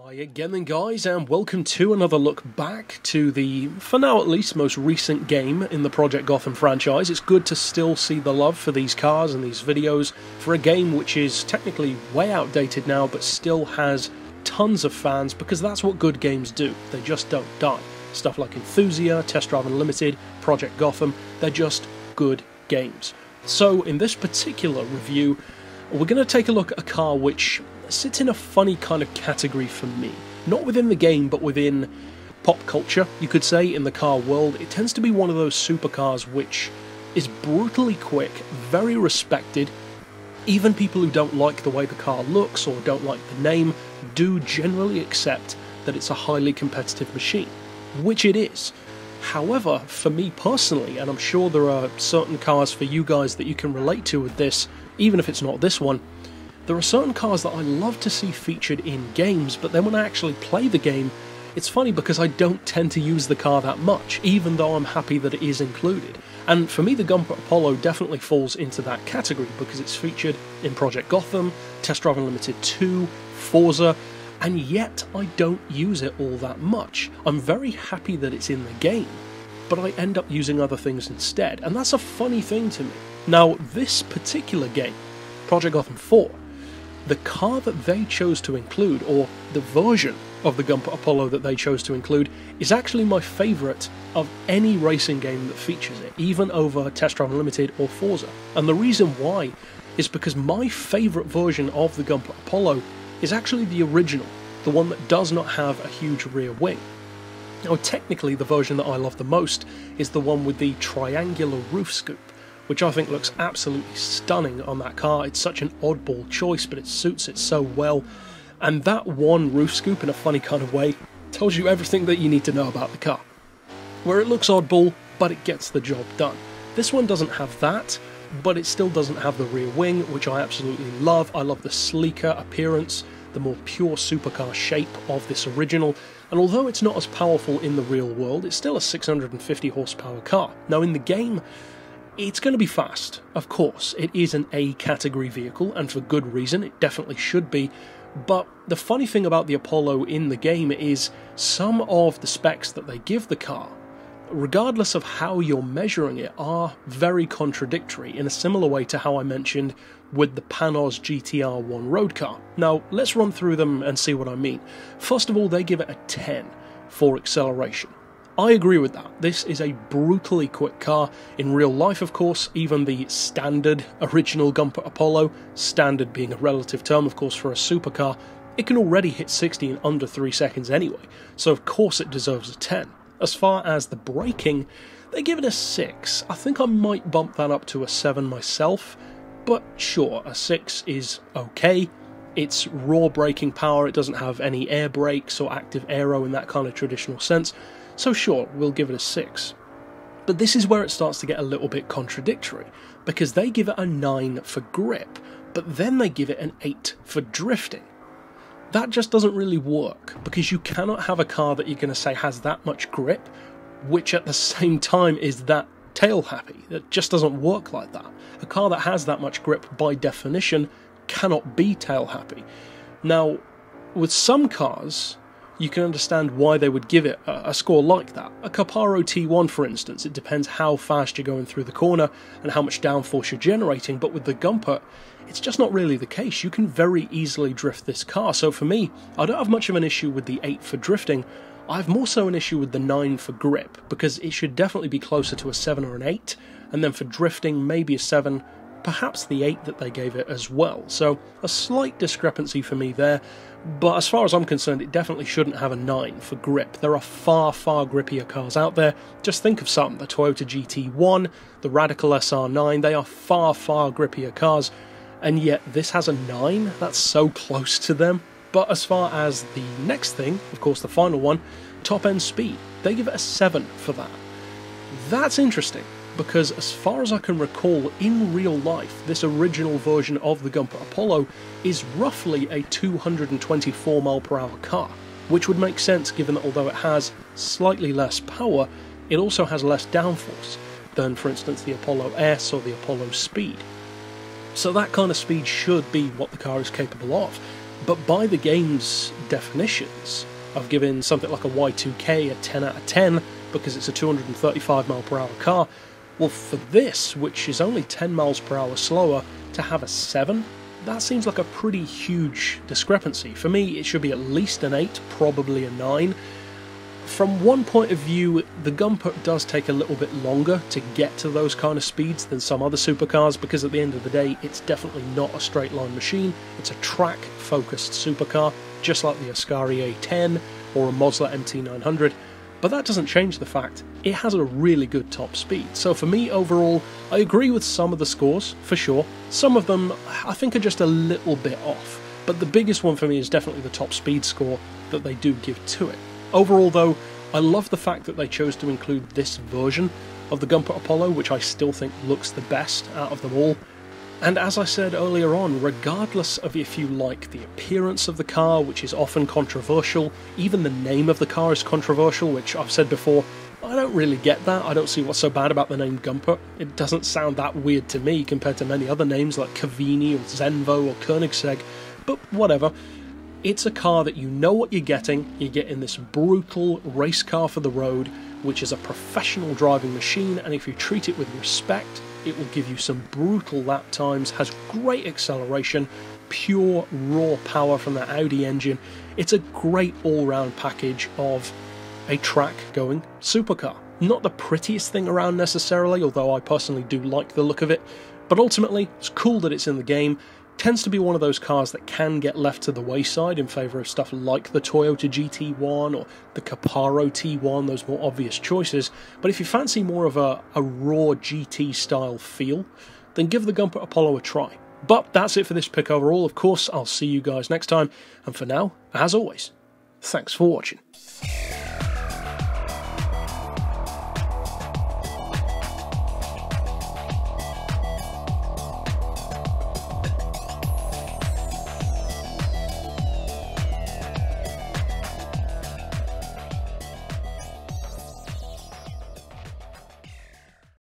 Hi again then guys, and welcome to another look back to the, for now at least, most recent game in the Project Gotham franchise. It's good to still see the love for these cars and these videos for a game which is technically way outdated now but still has tons of fans, because that's what good games do. They just don't die. Stuff like Enthusia, Test Drive Unlimited, Project Gotham, they're just good games. So in this particular review, we're going to take a look at a car which sits in a funny kind of category for me. Not within the game, but within pop culture, you could say, in the car world. It tends to be one of those supercars which is brutally quick, very respected. Even people who don't like the way the car looks or don't like the name do generally accept that it's a highly competitive machine, which it is. However, for me personally, and I'm sure there are certain cars for you guys that you can relate to with this, even if it's not this one, there are certain cars that I love to see featured in games, but then when I actually play the game, it's funny because I don't tend to use the car that much, even though I'm happy that it is included. And for me, the Gumpert Apollo definitely falls into that category because it's featured in Project Gotham, Test Drive Unlimited 2, Forza, and yet I don't use it all that much. I'm very happy that it's in the game, but I end up using other things instead, and that's a funny thing to me. Now, this particular game, Project Gotham 4, the car that they chose to include, or the version of the Gumpert Apollo that they chose to include, is actually my favourite of any racing game that features it, even over Test Drive Unlimited or Forza. And the reason why is because my favourite version of the Gumpert Apollo is actually the original, the one that does not have a huge rear wing. Now technically the version that I love the most is the one with the triangular roof scoop, which I think looks absolutely stunning on that car. It's such an oddball choice, but it suits it so well. And that one roof scoop, in a funny kind of way, tells you everything that you need to know about the car. Where it looks oddball, but it gets the job done. This one doesn't have that, but it still doesn't have the rear wing, which I absolutely love. I love the sleeker appearance, the more pure supercar shape of this original, and although it's not as powerful in the real world, it's still a 650 horsepower car. Now in the game, it's going to be fast, of course. It is an A-category vehicle, and for good reason, it definitely should be. But the funny thing about the Apollo in the game is some of the specs that they give the car, regardless of how you're measuring it, are very contradictory, in a similar way to how I mentioned with the Panos GTR1 road car. Now, let's run through them and see what I mean. First of all, they give it a 10 for acceleration. I agree with that. This is a brutally quick car. In real life, of course, even the standard original Gumpert Apollo, standard being a relative term, of course, for a supercar, it can already hit 60 in under 3 seconds anyway, so of course it deserves a 10. As far as the braking, they give it a 6. I think I might bump that up to a 7 myself, but sure, a 6 is okay. It's raw braking power, it doesn't have any air brakes or active aero in that kind of traditional sense, so sure, we'll give it a 6. But this is where it starts to get a little bit contradictory, because they give it a 9 for grip, but then they give it an 8 for drifting. That just doesn't really work, because you cannot have a car that you're going to say has that much grip, which at the same time is that tail happy. It just doesn't work like that. A car that has that much grip, by definition, cannot be tail happy. Now, with some cars, you can understand why they would give it a score like that. A Caparo T1, for instance, it depends how fast you're going through the corner and how much downforce you're generating, but with the Gumpert, it's just not really the case. You can very easily drift this car, so for me, I don't have much of an issue with the 8 for drifting. I have more so an issue with the 9 for grip, because it should definitely be closer to a 7 or an 8, and then for drifting, maybe a 7, perhaps the 8 that they gave it as well. So a slight discrepancy for me there, but as far as I'm concerned, it definitely shouldn't have a 9 for grip. There are far, far grippier cars out there. Just think of some, the Toyota GT1, the Radical SR9, they are far, far grippier cars, and yet this has a 9? That's so close to them. But as far as the next thing, of course the final one, top end speed, they give it a 7 for that. That's interesting, because as far as I can recall, in real life, this original version of the Gumpert Apollo is roughly a 224 mph car, which would make sense given that although it has slightly less power, it also has less downforce than, for instance, the Apollo S or the Apollo Speed. So that kind of speed should be what the car is capable of. But by the game's definitions. I've given something like a Y2K a 10 out of 10 because it's a 235 mile per hour car. Well, for this, which is only 10 miles per hour slower, to have a 7, that seems like a pretty huge discrepancy. For me, it should be at least an 8, probably a 9. From one point of view, the Gumpert does take a little bit longer to get to those kind of speeds than some other supercars, because at the end of the day, it's definitely not a straight line machine. It's a track-focused supercar, just like the Ascari A10 or a Mosler MT900. But that doesn't change the fact it has a really good top speed. So for me, overall, I agree with some of the scores, for sure. Some of them, I think, are just a little bit off. But the biggest one for me is definitely the top speed score that they do give to it. Overall, though, I love the fact that they chose to include this version of the Gumpert Apollo, which I still think looks the best out of them all. And as I said earlier on, regardless of if you like the appearance of the car, which is often controversial, even the name of the car is controversial, which I've said before, I don't really get that. I don't see what's so bad about the name Gumpert. It doesn't sound that weird to me compared to many other names like Cavini or Zenvo or Koenigsegg, but whatever. It's a car that you know what you're getting. You're getting this brutal race car for the road, which is a professional driving machine, and if you treat it with respect, it will give you some brutal lap times, has great acceleration, pure raw power from that Audi engine. It's a great all-round package of a track-going supercar. Not the prettiest thing around necessarily, although I personally do like the look of it, but ultimately it's cool that it's in the game. Tends to be one of those cars that can get left to the wayside in favour of stuff like the Toyota GT1 or the Caparo T1, those more obvious choices. But if you fancy more of a raw GT style feel, then give the Gumpert Apollo a try. But that's it for this pick overall. Of course, I'll see you guys next time, and for now, as always, thanks for watching.